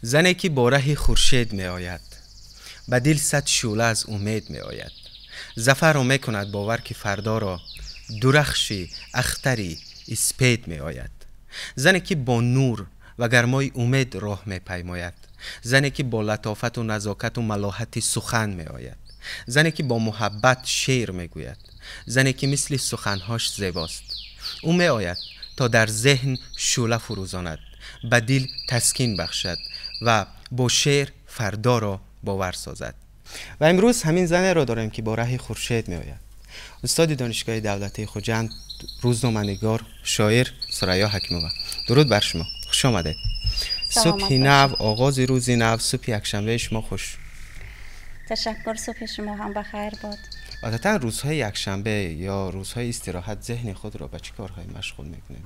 زنی که با ره خورشید می آید، به دل صد شعله از امید می آید. ظفر را می کند باور که فردا را درخشی اختری اسپید می آید. زنی که با نور و گرمای امید راه می پیماید. زنی که با لطافت و نزاکت و ملاحت سخن می آید. زنی که با محبت شعر می گوید. زنی که مثل سخنهاش زیباست. او می آید تا در ذهن شعله فروزاند، به دل تسکین بخشد و با شعر فردا را باور سازد. و امروز همین زن را داریم که با ره خورشید می آید. استاد دانشگاه دولتی خوجند، روزنامه‌نگار، شاعر ثریا حکیم‌آوا. درود بر شما، خوش آمدید. صبح نو، آغاز روز نو، صبح یکشنبه شما خوش. تشکر، صبح شما هم بخیر باد. عادتا روزهای یکشنبه یا روزهای استراحت ذهن خود را به چه کارهای مشغول میکنید؟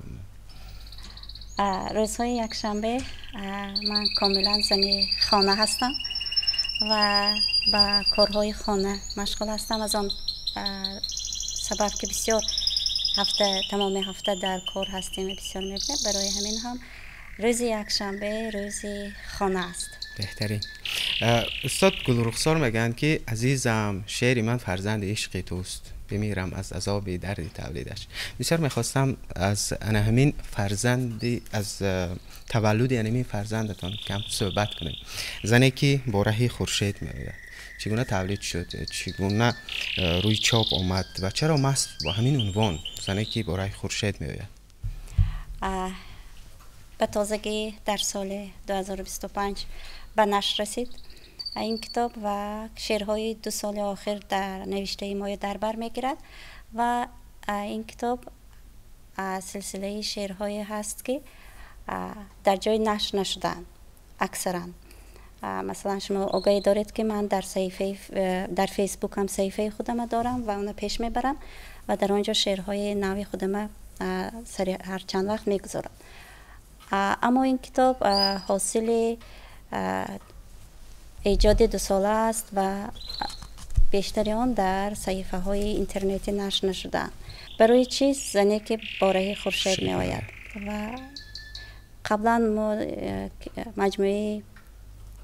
روزهای یکشنبه من کاملا زن خانه هستم و با کارهای خانه مشغول هستم. از آن سبب که بسیار تمام هفته در کار هستیم، بسیار میبینیم. برای همین هم روز یکشنبه روز خانه است. بهترین. استاد گلرخسار میگن که عزیزم، شعر من فرزند عشق توست، بمیرم از عذاب درد تولیدش. بسیار میخواستم از همین فرزندی، از تولد همین فرزندتان کم صحبت کنیم. زنی که با ره خورشید میآید، چگونه تولید شد، چگونه روی چاپ آمد و چرا محض با همین عنوان زنی که با ره خورشید میآید؟ به تازگی در سال 2025 به نشر رسید این کتاب و شعرهای 2 سال آخر در نوشته ما در بر میگیرد و این کتاب سلسله شعرهای هست که در جای نشر نشدن. اکثرا مثلا شما آگاهی دارید که من در فیسبوک هم صفحه خودم دارم و اون پیش میبرم و در آنجا شعرهای نوی خودم هر چند وقت میگذارم. اما این کتاب حاصل ایجاد 2 ساله است و بیشتر آن در صحیفه های اینترنتی نشر نشدن. برای چیز زنی که با ره خورشید می آید و قبلا ما مجموعه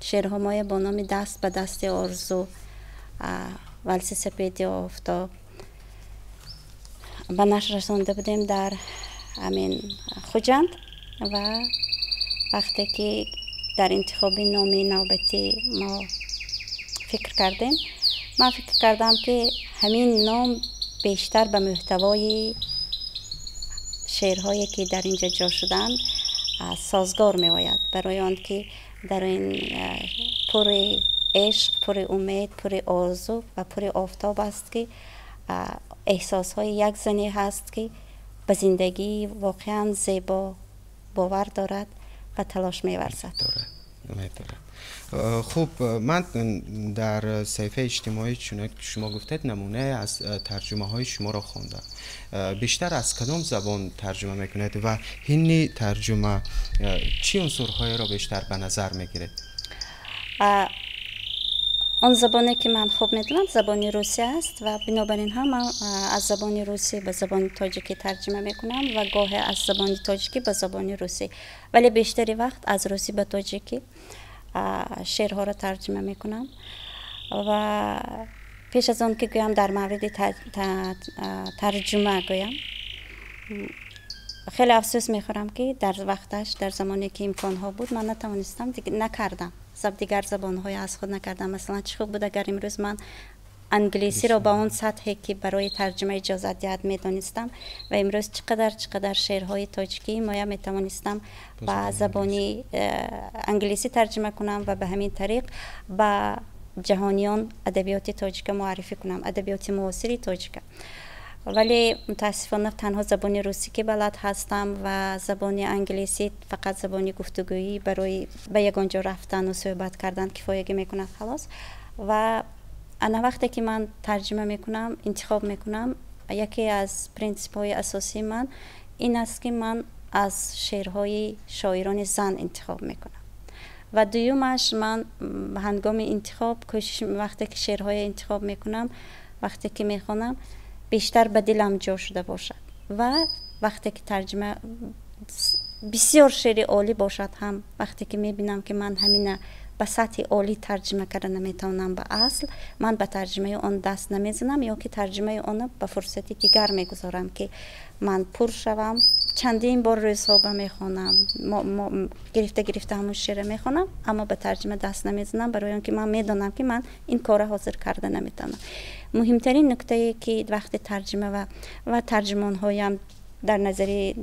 شعرها ما با نام دست به دست آرزو، ولس سپید آفتاب به نشر رسانده بودیم در همین خوجند و وقتی که در انتخاب نام نوبتی ما فکر کردیم، من فکر کردم که همین نام بیشتر به محتوای شعرهایی که در اینجا جا شدن سازگار می آید، برای آن که در این پر عشق، پر امید، پر آرزو و پر آفتاب است که احساسهای یک زنی هست که به زندگی واقعا زیبا باور دارد و تلاش می‌ورزد. خوب، من در صفحه اجتماعی چون شما گفتید نمونه از ترجمه های شما را خواندم. بیشتر از کدام زبان ترجمه میکنید و این ترجمه چی عنصرهای را بیشتر به نظر میگیرید؟ آن زبانی که من خوب میدونم زبان روسی است و بنابراین هم من از زبان روسی به زبان تاجیکی ترجمه میکنم و گاهی از زبان تاجیکی به زبان روسی، ولی بیشتری وقت از روسی به تاجیکی شعرها را ترجمه میکنم. و پیش از آن که گویم در مورد ترجمه گویم، خیلی افسوس میخورم که در وقتش، در زمانی که امکانها بود، من نتوانستم نکردم دیگر زبانهای از خود نکردم. مثلا چه خوب بود اگر امروز من انگلیسی را با اون سطحی که برای ترجمه اجازت دهد میدانستم و امروز چقدر شعرهای تاجیکی ما میتوانستم با زبانی انگلیسی ترجمه کنم و به همین طریق با جهانیان ادبیات تاجیک معرفی کنم، ادبیات معاصر تاجیک. ولی متاسفانه تنها زبان روسی که بلد هستم و زبان انگلیسی فقط زبانی گفتگویی برای به یگانجا رفتن و صحبت کردن کفایت میکنه خلاص. و انا وقتی که من ترجمه میکنم، انتخاب میکنم، یکی از پرینسیپ های اساسی من این است که من از شعرهای شاعران زن انتخاب میکنم و دومش من هنگام انتخاب وقتی که شعرهای انتخاب میکنم، وقتی که میخونم بیشتر به دلم جا شده باشد و وقتی که ترجمه بسیار شعر عالی باشد هم وقتی که میبینم که من همین به سطح عالی ترجمه کردن نمیتونم به اصل، من به ترجمه آن دست نمیزنم یا که ترجمه آن به فرصتی دیگر میگذارم که من پر شوم. چندین بار روزها میخوانم، گرفته همون شعر میخوانم، اما به ترجمه دست نمیزنم، برای اینکه من میدونم که من این کار حاضر کرده نمیتونم. مهمترین نکته که وقتی ترجمه و ترجمان هایم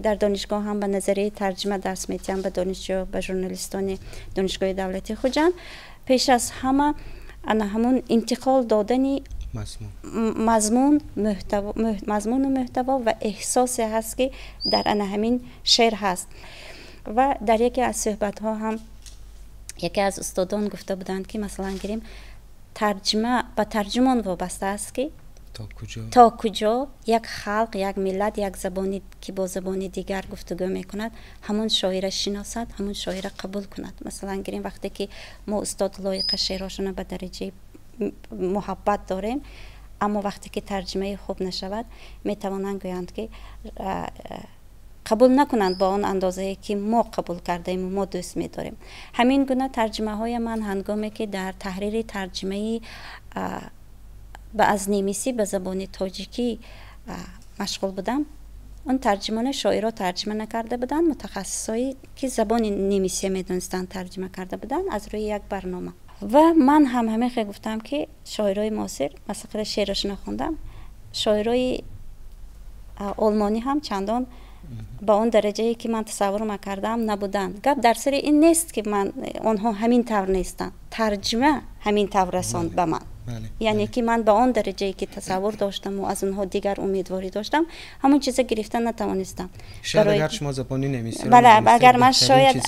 در دانشگاه هم به نظریه ترجمه درس میدیم، به دانشجو، به ژورنالیستان دانشگاه دولتی خوجند، پیش از همه همون انتقال دادن مضمون و محتوا و احساسی هست که در همین شعر هست. و در یکی از صحبت ها هم یکی از استادان گفته بودند که مثلا گیریم ترجمه به ترجمان وابسته است که تا کجا یک خلق، یک ملت، یک زبانی که با زبانی دیگر گفتگو میکند همون شاعر شناسد، همون شاعر قبول کند. مثلا گیریم وقتی که ما استاد لایق شعراشون به درجه محبت داریم، اما وقتی که ترجمه خوب نشود میتوانند گویند که قبول نکنند با آن اندازه که ما قبول کردیم و ما دوست می‌داریم. همین گونه ترجمه های من هنگامی که در تحریر ترجمه از نیمیسی به زبان تاجیکی مشغول بودم، اون ترجمان شاعرها ترجمه نکرده بودن، متخصصایی که زبان نیمیسی میدونستن ترجمه کرده بودن از روی یک برنامه. و من هم همیشه گفتم که شاعرای معاصر، مثلا شعرش نخوندم، شاعرای آلمانی هم چندان با اون درجه‌ای که من تصور می‌کردم نبودن. گپ در سر این نیست که من آنها همین طور نیستن، ترجمه همین طور رساند به من. یعنی که من با اون درجه‌ای که تصور داشتم و از اونها دیگر امیدواری داشتم همون چیزا گرفتن نتوانستم. شاید اگر شما زبانی نمی‌نویسید، بله، اگر من شاید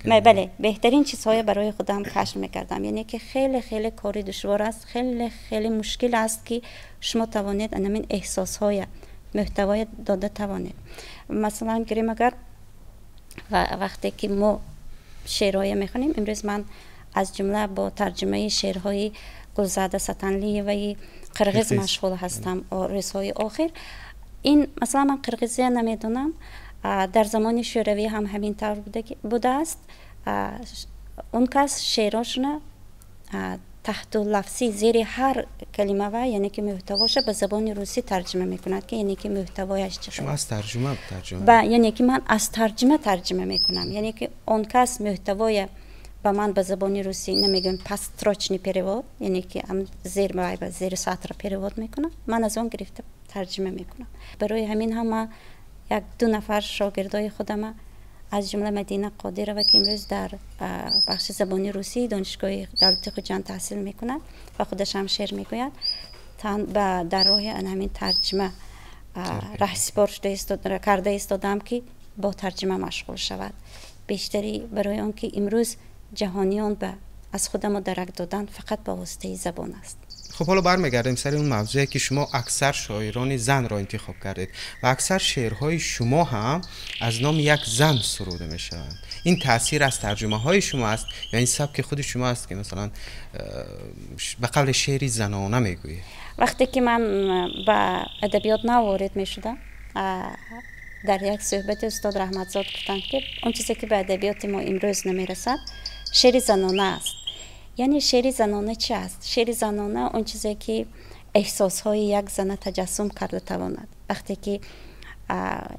بله بهترین چیزهای برای خودم کشف می‌کردم. یعنی که خیلی خیلی کاری دشوار است، خیلی خیلی مشکل است که شما توانید همین احساس‌های محتوای داده توانید. مثلا گریم اگر وقتی که ما شعرهای میخونیم، امروز من از جمله با ترجمه شعرهای گلزاده ستنلی و قرغیز مشغول هستم و روزهای آخر. این مثلا من قرغیزی نمیدونم، در زمان شوروی هم همین طور بوده است. اون کس شعراشونه تحت لفظی زیر هر کلمه و یعنی که محتواش به زبان روسی ترجمه میکند که یعنی که محتوایش چه شما از ترجمه یعنی که من از ترجمه میکنم. یعنی که اون کس محتوای به من به زبان روسی نمیگن پستراچنی перевод، یعنی که هم زیر سطر перевод میکنم، من از اون گرفته ترجمه میکنم. برای همین هم یک دو نفر شاگردای خودم از جمله مدینه قادره و که امروز در بخش زبانی روسی دانشگاه دولتی خوجند تحصیل میکنه و خودش هم شعر میگوید، در راه همین ترجمه راه سپار کرده ایستادم که با ترجمه مشغول شود. بیشتری برای آن که امروز جهانیان به از خودمو درک دادن فقط با واسطه زبان است. خب حالا برمیگردیم سر اون موضوعی که شما اکثر شاعران زن را انتخاب کردید و اکثر شعرهای شما هم از نام یک زن سروده میشوند. این تاثیر از ترجمه های شما است یا این سبک خود شما است که مثلا به قول شعری زنانه میگویی؟ وقتی که من به ادبیات نو وارد میشدم، در یک صحبت استاد رحمتزاد گفتن که اون چیزی که به ادبیات ما امروز نمیرسد شعر زنانه است. یعنی شعر زنانه چی است؟ شعر زنانه اون چیزی که احساسهای یک زن تجسم کرده تواند. وقتی که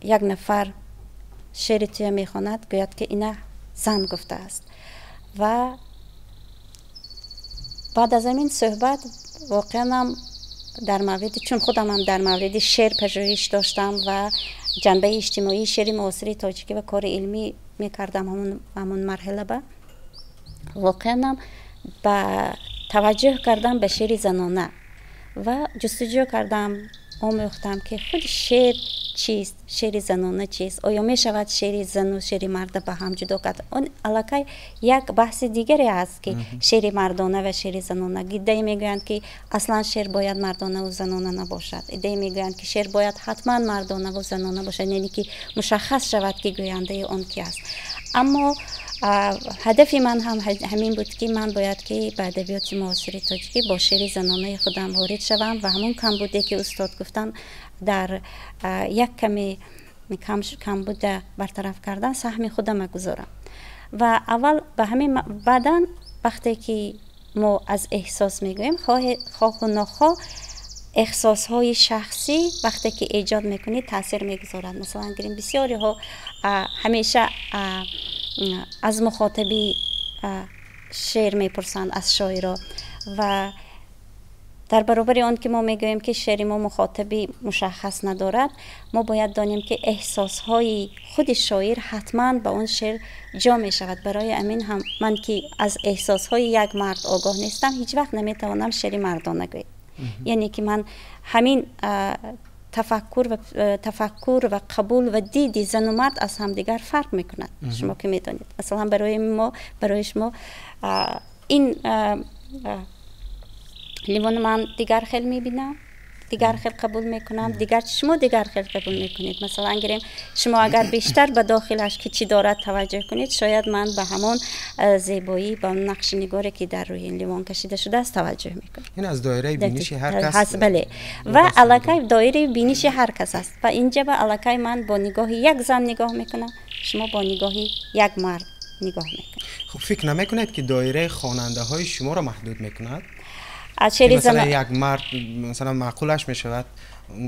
یک نفر شعر توی میخواند گوید که اینه زن گفته است. و بعد از این صحبت واقعا هم در مورد، چون خودم هم در مورد شعر پژوهش داشتم و جنبه اجتماعی شعر معاصر تاجیکی و کار علمی میکردم همون مرحله، به واقعا هم با توجه کردم به شعر زنانه و جستجو کردم، آموختم که خود شعر چیست، شعر زنانه چیست، آیا می شود شعر زن و شعر مرد به هم جدا کرد؟ اون علاقه یک بحث دیگری است که شعر مردانه و شعر زنانه. ایده میگویند که اصلا شعر باید مردانه و زنانه نباشد، ایده میگویند که شعر باید حتما مردانه و زنانه باشد، یعنی که مشخص شود که گوینده اون کی است. اما هدف من هم همین بود که من باید که به ادبیات معاصر تاجیکی با شعر زنانه خودم وارد شوم و همون کم بوده که استاد گفتن در یک کمی کم بوده برطرف کردن سهم خودم میگذارم و اول به همین بعدا وقتی که ما از احساس میگوییم خواه و نخواه احساس های شخصی وقتی که ایجاد میکنید تاثیر میگذارد. مثلا گریم بسیاری ها همیشه از مخاطبی شعر میپرسند از شاعرها و در برابر آن که ما میگوییم که شعر ما مخاطبی مشخص ندارد، ما باید دانیم که احساس های خود شاعر حتما به اون شعر جا می شود. برای امین هم من که از احساس های یک مرد آگاه نیستم هیچ وقت نمیتوانم شعر مردانه گویم. یعنی که من همین تفکر و قبول و دید زن و مرد از هم دیگر فرق میکند. شما که میدانید مثلا برای شما این لیوان من دیگر خیلی میبینم، دیگر خیلی قبول میکنم، دیگر شما دیگر خیلی قبول میکنید. مثلا گریم شما اگر بیشتر به داخلش که چی دارد توجه کنید، شاید من به همون زیبایی با نقش نگاری که در روی این لیوان کشیده شده است توجه میکنم. این از دایره بینش هر کس هست. بله. و علاقه دایره بینش هر کس است و اینجا به علاقه من با نگاه یک زن نگاه میکنم، شما با نگاه یک مرد نگاه میکنید. خب فکر نمیکنید که دایره خواننده های شما را محدود میکند؟ مثلا یک مرد مثلا معقولش میشود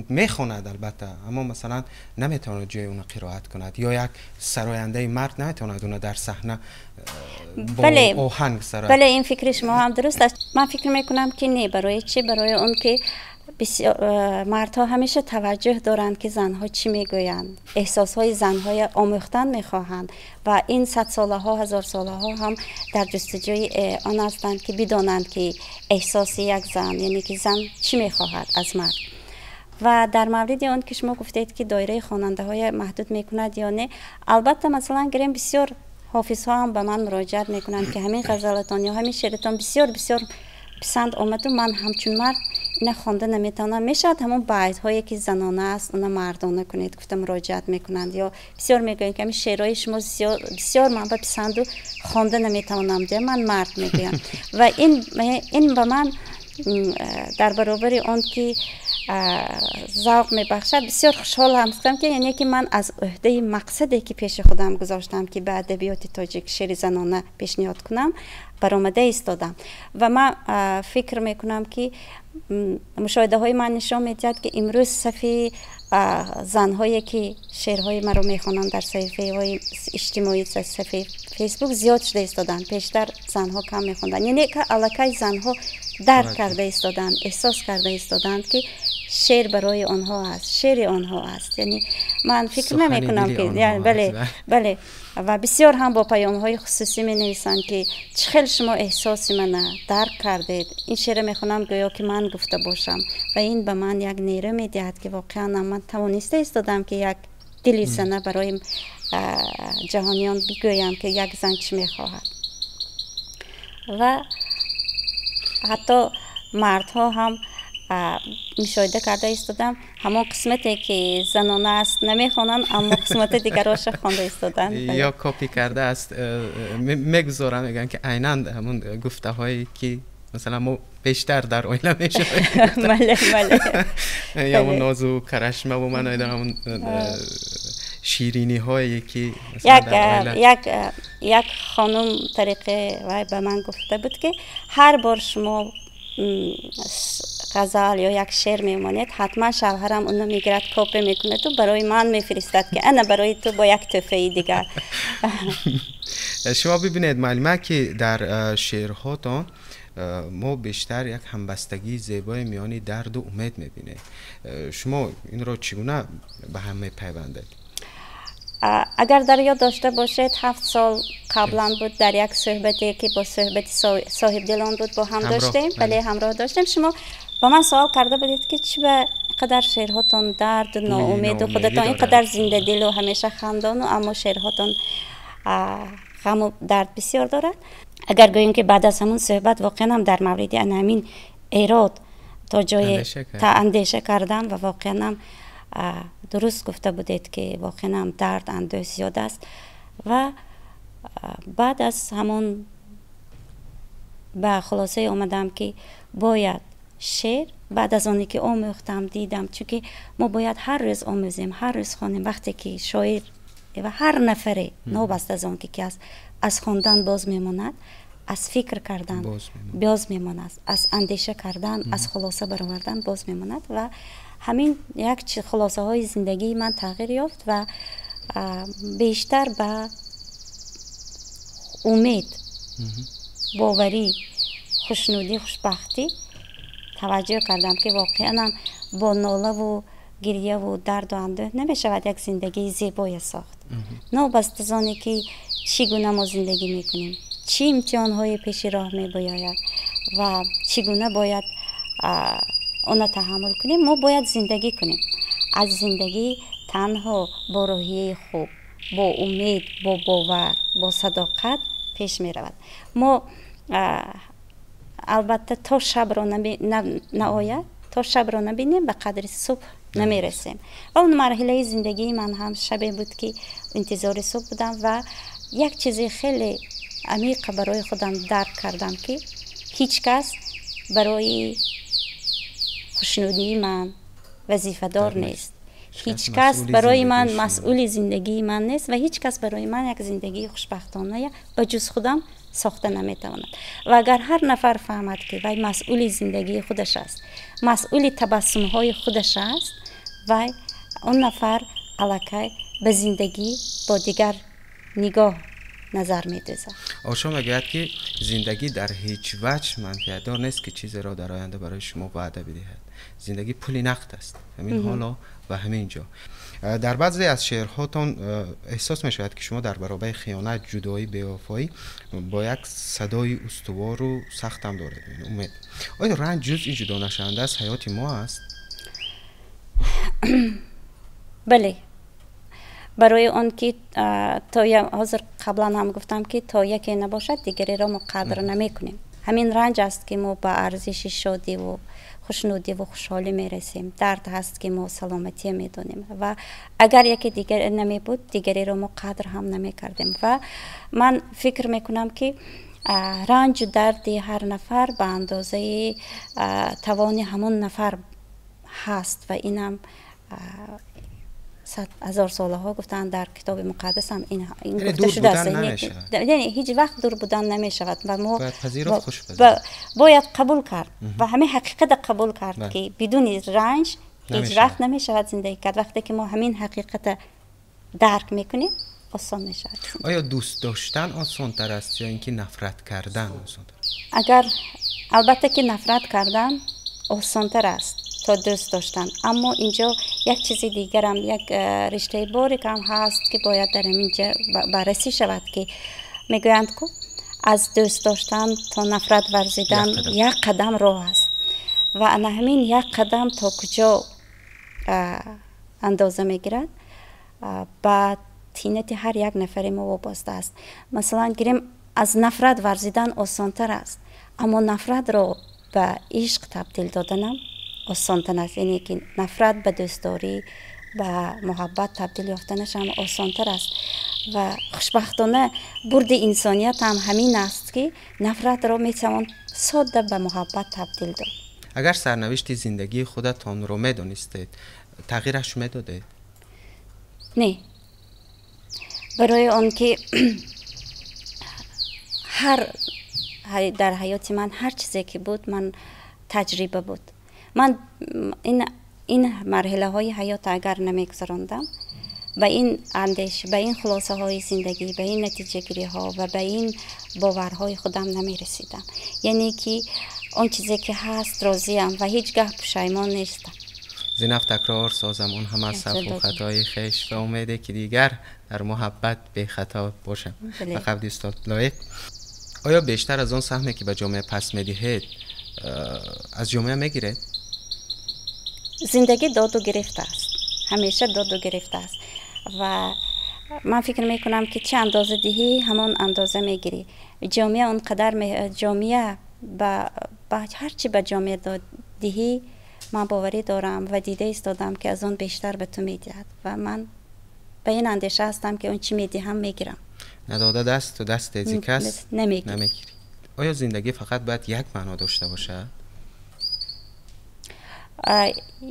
میخواند البته، اما مثلا نمیتواند جای اون قرائت کند، یا یک سراینده مرد نمیتواند اون در صحنه با آهنگ سرایت. بله این فکر شما هم درست است. من فکر میکنم که نه. برای چی؟ برای اون که مردها همیشه توجه دارند که زنها چی میگویند، احساسهای زنهای آموختن میخواهند و این 100 ساله ها 1000 ساله ها هم در جستجوی آن هستند که بدانند که احساس یک زن یعنی که زن چی میخواهد از مرد. و در مورد آن که شما گفتید که دایره خواننده های محدود میکند یا نه، البته مثلا گریم بسیار حافظ ها هم به من مراجعت میکنند که همین غزلتان یا همین شعرتان بسیار بسیار پسند آمد و من همچون مرد اینا خوانده نمیتونم. میشد همون بیت هایی که زنانه است اونا مردانه کنید گفتم مراجعت میکنند یا بسیار میگوین که همین شعرهای شما بسیار من پسند و خوانده نمیتونم ده من مرد میگویم و این به من در برابر اون که ذوق میبخشد بسیار خوشحال هستم که یعنی که من از عهده مقصدی که پیش خودم گذاشتم که به ادبیات تاجیک شعر زنانه پیشنهاد کنم برآمده ایستادم و من فکر میکنم که مشاهده های من نشان میدهد که امروز صفحه زنهایی که شعرهای مرا میخوانند در صفحه های اجتماعی صفحه فیسبوک زیاد شده ایستادن، پیشتر زنها کم میخوندن. یعنی که علاقه زنها درک کرده ایستادن، احساس کرده ایستادن که شعر برای آنها است، شعر آنها است. یعنی من فکر نمی کنم که بله و بسیار هم با پیام های خصوصی می نویسند که چخیل شما احساس من درک کردید، این شعر می خونم گویا که من گفته باشم و این به من یک نیرو می دهد که واقعا من توانسته ایستادم که یک دلی زنه برای جهانیان بگویم که یک زن چی می خواهد. و حتی مردها هم مشاهده کرده ایستادم همون قسمتی که زنانه است نمیخوانن اما قسمت دیگراش خوانده ایستادن یا کپی کرده است میگذارن میگن که عیناً همون گفته هایی که مثلا ما بیشتر در اویله میشه یا همون نازو کرشمه و من ایدن همون شیرینی هایی که یک خانم طریقه وای به من گفته بود که هر بار شما غزل یا یک شعر میمانید حتما شوهرم اونو میگیرد کپی میکنه تو برای من میفرستد که انا برای تو با یک تحفه دیگر. شما ببینید معلومه که در شعرهاتون ما بیشتر یک همبستگی زیبای میانی درد و امید میبینید. شما این رو چگونه به هم میپیوندید؟ اگر در یاد داشته باشید 7 سال قبلا بود در یک صحبتی که با صحبت صاحب دلان بود با هم داشتیم، بله همراه داشتیم. شما با من سوال کرده بودید که چی به قدر شعرهاتون درد و ناامید و خودتون اینقدر زنده دل و همیشه خندان و اما شعرهاتون غم و درد بسیار دارد. اگر گوییم که بعد از همون صحبت واقعا هم در مورد همین ایراد تا جای اندیشه کردم و واقعا هم درست گفته بودید که واقعا هم درد اندوه زیاد است و بعد از همون به خلاصه آمدم که باید شعر بعد از اونی که آموختم دیدم، چون که ما باید هر روز آموزیم، هر روز خوانیم. وقتی که شاعر و هر نفره نوبست از اون که از خواندن باز میماند، از فکر کردن باز میماند، از اندیشه کردن، از خلاصه برآوردن باز میماند و همین یک خلاصه های زندگی من تغییر یافت و بیشتر به امید، باوری، خوشنودی، خوشبختی توجه کردم که واقعا با ناله و گریه و درد و اندوه نمی شود یک زندگی زیبای ساخت. نوبست از آنی که چگونه ما زندگی میکنیم، چی امتحان‌های پیش راه میباید و چگونه باید آن تحمل کنیم. ما باید زندگی کنیم. از زندگی تنها با روحیه خوب، با امید، با باور، با صداقت پیش می رود. ما البته تا شب را نآید، تا شب را نبینیم به قدر صبح نمی رسیم. و اون مرحله زندگی من هم شبی بود که انتظار صبح بودم و یک چیزی خیلی عمیق برای خودم درک کردم که هیچ کس برای خوشنودی من وظیفه دار نیست. هیچ کس برای من مسئول زندگی من نیست و هیچ کس برای من یک زندگی خوشبختانه به جز خودم ساخته نمیتواند. و اگر هر نفر فهمد که وای مسئول زندگی خودش است، مسئول تبسم های خودش است، و اون نفر الکی به زندگی با دیگر نگاه نظر می‌دهد. آشا میگوید که زندگی در هیچ وجه منفعت دار نیست که چیزی را در آینده برای شما وعده بدهد. زندگی پولی نقد است، همین حالا و همین جا. در بعضی از شعرهاتون احساس می‌شود که شما در برابر خیانت، جدایی، بی‌وفایی با یک صدای استوار و سخت هم دارید. امید، آیا رنج جزئی جدا نشونده از حیات ما است؟ بله، برای آن که تا حاضر قبلا هم گفتم که تا یکی نباشد دیگری را ما قدر نمی کنیم. همین رنج است که ما به ارزش شادی و خوشنودی و خوشحالی می رسیم. درد هست که ما سلامتی می دونیم و اگر یکی دیگر نمی بود دیگری را ما قدر هم نمی کردیم. و من فکر می کنم که رنج و درد هر نفر به اندازه توان همون نفر هست و اینم 100,000 ساله ها گفتن در کتاب مقدس هم این گفته شده است. یعنی هیچ وقت دور بودن نمی شود و ما باید قبول کرد و همه حقیقت قبول کرد که بدون رنج هیچ وقت نمی شود زندگی کرد. وقتی که ما همین حقیقت درک میکنیم آسان می شود. آیا دوست داشتن آسان تر است یا اینکه نفرت کردن آسان تر؟ اگر البته که نفرت کردن آسان تر است تا دوست داشتن، اما اینجا یک چیزی دیگر هم، یک رشته باریک هم هست که باید در اینجا بررسی شود که میگویند که از دوست داشتن تا نفرت ورزیدن یک قدم راه است و همین یک قدم تا کجا اندازه میگیرد با تینت هر یک نفر ما وابسته است. مثلا گیریم از نفرت ورزیدن آسان تر است، اما نفرت را به عشق تبدیل دادنم آسان تر است. یعنی که نفرت به دوستداری، به محبت تبدیل یافتنش هم آسان تر است و خوشبختانه برد انسانیت هم همین است که نفرت را میتوان ساده به محبت تبدیل داد. اگر سرنوشت زندگی خودتان رو میدونستید تغییرش میدادید؟ نه، برای آن که در حیات من هر چیزی که بود من تجربه بود. من این مرحله های حیات اگر نمیگذراندم به این اندیش، به این خلاصه های زندگی، به این نتیجه گیری ها و به این باورهای خودم نمی رسیدم. یعنی که اون چیزی که هست راضیم و هیچگاه پشیمان نیستم. زینف تکرار سازم اون هم از صف و خطای خیش و امیده که دیگر در محبت به خطا باشم. فقط دوستات لایق. آیا بیشتر از اون سهمی که به جامعه پس میدهید از جامعه میگیرید؟ زندگی داد و گرفته است، همیشه داد و گرفته است و من فکر میکنم که چه اندازه دهی همان اندازه میگیری. جامعه اونقدر جامعه با هرچی به جامعه دهی من باوری دارم و دیده ایستادم که از اون بیشتر به تو میدهد و من به این اندیشه هستم که اون چی میدهم میگیرم. نداده دست و دست از کس نمیگیری. آیا زندگی فقط باید یک معنا داشته باشد؟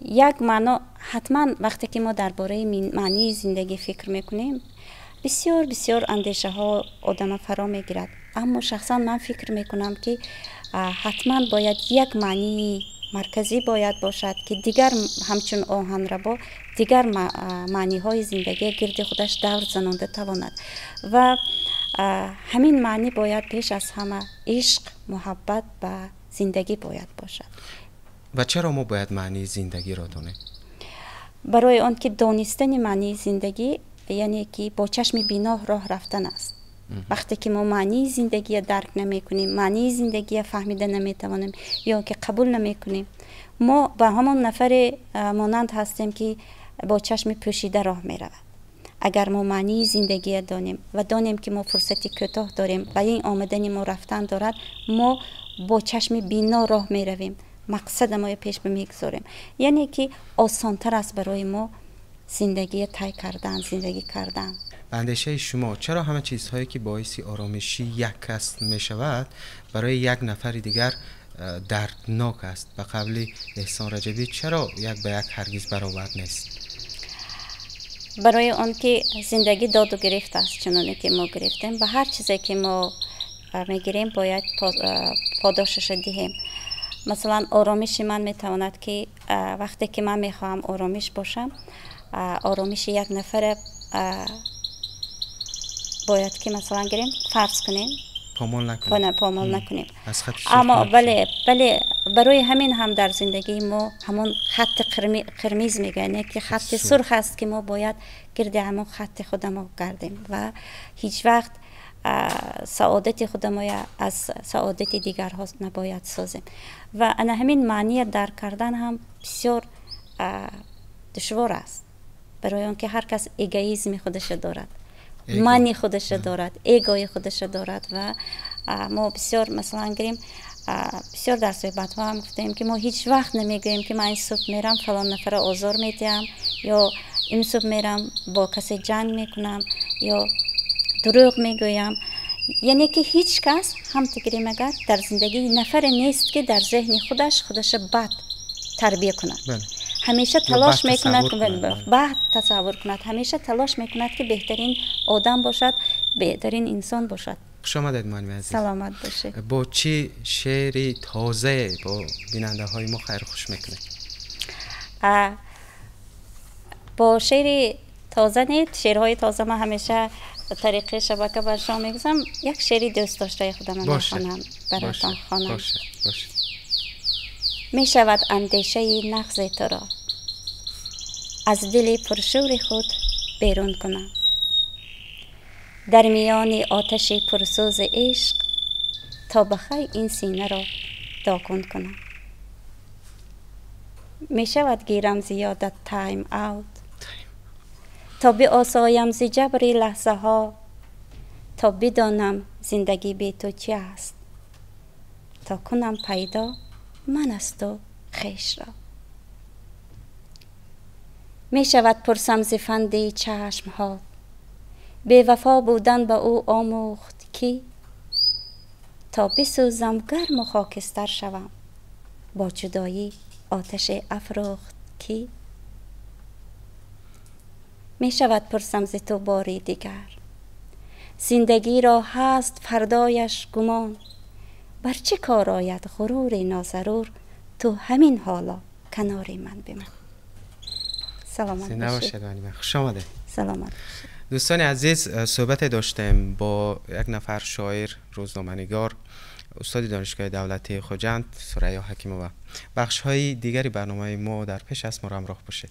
یک معنا حتما وقتی که ما درباره معنی زندگی فکر میکنیم بسیار بسیار اندیشه ها آدم فرا میگیرد، اما شخصا من فکر میکنم که حتما باید یک معنی مرکزی باید باشد که دیگر همچون آهن ربا دیگر معنی های زندگی گرد خودش دور زنانده تواند و همین معنی باید پیش از همه عشق، محبت و زندگی باید باشد. و چرا ما باید معنی زندگی را دانیم؟ برای آن که دانستن معنی زندگی یعنی که با چشم بینا راه رفتن است. وقتی که ما معنی زندگی درک نمی کنیم، معنی زندگی فهمیده نمی توانیم یا که قبول نمی کنیم، ما به همان نفر مانند هستیم که با چشم پوشیده راه می رود. اگر ما معنی زندگی دانیم و دانیم که ما فرصتی کوتاه داریم و این آمدن ما رفتن دارد، ما با چشم بینا راه می رویم، مقصد ما پیش بمیگذاریم، یعنی که آسانتر است برای ما زندگی طی کردن، زندگی کردن. اندیشه شما چرا همه چیزهایی که باعث آرامشی یک کس می شود برای یک نفر دیگر دردناک است و قبل احسان رجبی چرا یک به یک هرگز برابر نیست؟ برای آن که زندگی داد و گرفت است، چنانه که ما گرفتیم به هر چیزی که ما میگیریم باید پاداشش دهیم. مثلا آرامش من میتواند که وقتی که من میخواهم آرامش باشم، آرامش یک نفر باید که مثلا گریم فرض کنیم پامال نکنیم. اما بله برای همین هم در زندگی ما همون خط قرمز میگن که خط سرخ است که ما باید گرد همون خط خودمو گردیم و هیچ وقت سعادت خودمو از سعادت دیگر ها نباید سازیم و انا همین معنی درک کردن هم بسیار دشوار است، برای آنکه هر کس ایگویسم خودش دارد، معنی خودش دارد، ایگوی خودش دارد و ما بسیار مثلا گریم بسیار در صحبت ها هم گفتیم که ما هیچ وقت نمیگوییم که من این صبح میرم فلان نفر آزار میدیم یا این صبح میرم با کسی جنگ میکنم یا دروغ میگویم، یعنی که هیچ کس هم تگریم اگر در زندگی نفر نیست که در ذهن خودش بد تربیه کند. همیشه تلاش میکند که بعد تصور کند، همیشه تلاش میکند که بهترین آدم باشد، بهترین انسان باشد. خوش آمدید معلم عزیز. سلامت باشید. با چی شعری تازه با بیننده های ما خیر خوش میکنید؟ با شعری تازه نیست، شعرهای تازه ما همیشه طریق شبکه بر شما میگذارم. یک شعری دوست داشته خودم میخوانم براتون خوانم. باشه. می شود اندیشه نغز تو را از دل پرشور خود بیرون کنم، در میان آتش پرسوز عشق تا بخیر این سینه را داغون کنم. می شود گیرم زیادت تایم اوت تا بی آسایم ز جبر لحظه ها، تا بدانم زندگی بی تو چی است، تا کنم پیدا من از تو خویش را. می شود پرسم ز فند چشم ها، بی وفا بودن به او آموخت کی، تا بسوزم گرم و خاکستر شوم، با جدایی آتش افروخت کی. می شود پرسم ز تو باری دیگر، زندگی را هست فردایش گمان، بر چه کار آید غرور ناضرور، تو همین حالا کنار من بمان. سلامت باشید. خوش آمده. سلامت. دوستان عزیز، صحبت داشتیم با یک نفر شاعر، روزنامه‌نگار، استاد دانشگاه دولتی خوجند، ثریا حکیم‌آوا. بخش‌های دیگری برنامه ما در پیش است، ما را همراه باشید.